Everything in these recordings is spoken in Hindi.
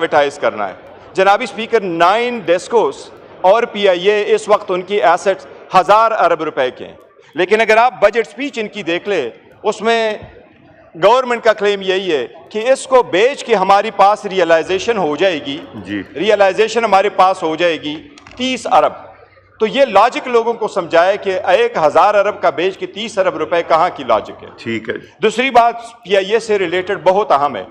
प्राइवेटाइज करना है। जनाबी स्पीकर 9 डेस्कोस और PIA इस वक्त उनकी एसेट्स 1000 अरब रुपए के हैं, लेकिन अगर आप बजट स्पीच इनकी देख ले उसमें गवर्नमेंट का क्लेम यही है कि इसको बेच के हमारे पास रियलाइजेशन हो जाएगी जी, रियलाइजेशन हमारे पास हो जाएगी 30 अरब। तो ये लॉजिक लोगों को समझाए कि 1000 अरब का बेच के 30 अरब रुपए कहाँ की लॉजिक है। ठीक है। दूसरी बात PIA से रिलेटेड बहुत अहम है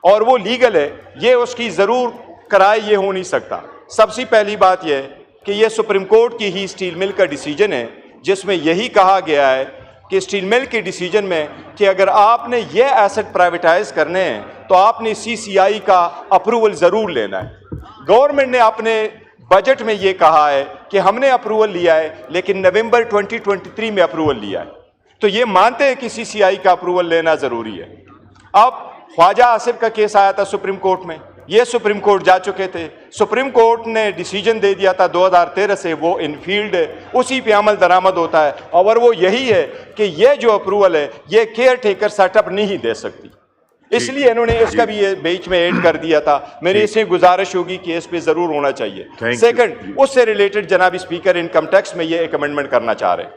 और वो लीगल है, ये उसकी ज़रूर कराए ये हो नहीं सकता। सबसे पहली बात यह है कि ये सुप्रीम कोर्ट की ही स्टील मिल का डिसीजन है जिसमें यही कहा गया है कि स्टील मिल के डिसीजन में कि अगर आपने ये एसेट प्राइवेटाइज करने हैं तो आपने CCI का अप्रूवल ज़रूर लेना है। गवर्नमेंट ने अपने बजट में ये कहा है कि हमने अप्रूवल लिया है लेकिन नवंबर 2023 में अप्रूवल लिया है, तो ये मानते हैं कि CCI का अप्रूवल लेना ज़रूरी है। अब ख्वाजा आसिफ का केस आया था सुप्रीम कोर्ट में, ये सुप्रीम कोर्ट जा चुके थे, सुप्रीम कोर्ट ने डिसीजन दे दिया था 2013 से वो इनफील्ड है, उसी पे अमल दरामद होता है और वो यही है कि ये जो अप्रूवल है ये केयर टेकर सेटअप नहीं दे सकती, इसलिए इन्होंने इसका भी ये बीच में ऐड कर दिया था। मेरी इससे गुजारिश होगी कि इस पे ज़रूर होना चाहिए। सेकंड, उससे रिलेटेड जनाबी स्पीकर इनकम टैक्स में ये एक अमेंडमेंट करना चाह रहे हैं।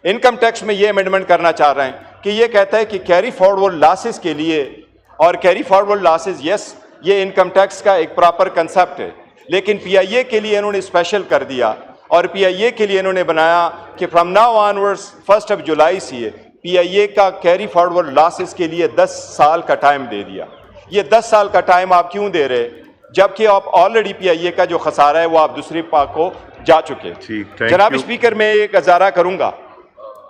इनकम टैक्स में ये अमेंडमेंट करना चाह रहे हैं कि ये कहता है कि कैरी फॉरवर्ड लॉसेस के लिए, और कैरी फॉरवर्ड लॉसेस यस ये इनकम टैक्स का एक प्रॉपर कंसेप्ट है, लेकिन PIA के लिए इन्होंने स्पेशल कर दिया और PIA के लिए इन्होंने बनाया कि फ्रॉम नाउ ऑनवर्ड्स 1 जुलाई से PIA का कैरी फॉरवर्ड लॉसेस के लिए 10 साल का टाइम दे दिया। ये 10 साल का टाइम आप क्यों दे रहे जबकि आप ऑलरेडी PIA का जो खसारा है वो आप दूसरे पाक को जा चुके। जनाब स्पीकर मैं एक गुजारा करूंगा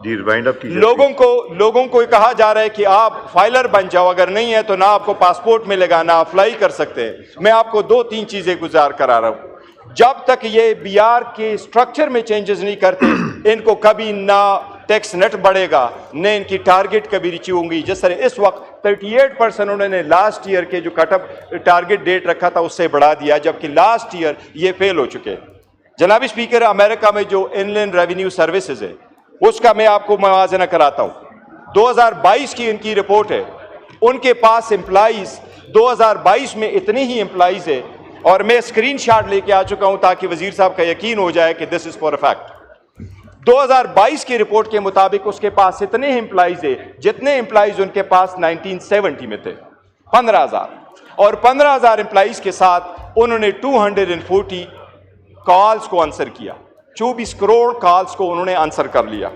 जी, रिवाइंड अप कीजिए। लोगों को कहा जा रहा है कि आप फाइलर बन जाओ, अगर नहीं है तो ना आपको पासपोर्ट मिलेगा ना अप्लाई कर सकते हैं। मैं आपको 2-3 चीजें गुजार करा रहा हूं। जब तक ये BR के स्ट्रक्चर में चेंजेस नहीं करते इनको कभी ना टैक्स नेट बढ़ेगा न इनकी टारगेट कभी रीच होंगी। जिस तरह इस वक्त 38% उन्होंने लास्ट ईयर के जो कटअप टारगेट डेट रखा था उससे बढ़ा दिया, जबकि लास्ट ईयर ये फेल हो चुके। जनाब स्पीकर, अमेरिका में जो इनलैंड रेवेन्यू सर्विसेज है उसका मैं आपको मवाजना कराता हूं। 2022 की इनकी रिपोर्ट है, उनके पास एम्प्लॉइज 2022 में इतने ही एम्प्लॉइज है और मैं स्क्रीनशॉट लेके आ चुका हूं ताकि वजीर साहब का यकीन हो जाए कि this is for a fact. 2022 की रिपोर्ट के मुताबिक उसके पास इतने एम्प्लॉइज है जितने एम्प्लॉइज उनके पास 1970 में थे, 15,000, और 15,000 एम्प्लॉइज के साथ उन्होंने 240 कॉल्स को आंसर किया, 24 करोड़ कॉल्स को उन्होंने आंसर कर लिया।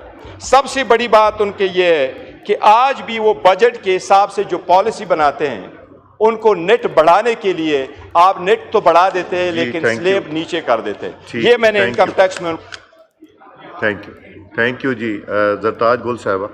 सबसे बड़ी बात उनके ये है कि आज भी वो बजट के हिसाब से जो पॉलिसी बनाते हैं उनको नेट बढ़ाने के लिए आप नेट तो बढ़ा देते हैं लेकिन स्लेब नीचे कर देते हैं। ये मैंने इनकम टैक्स में। थैंक यू जी। जरताज गुल साहबा।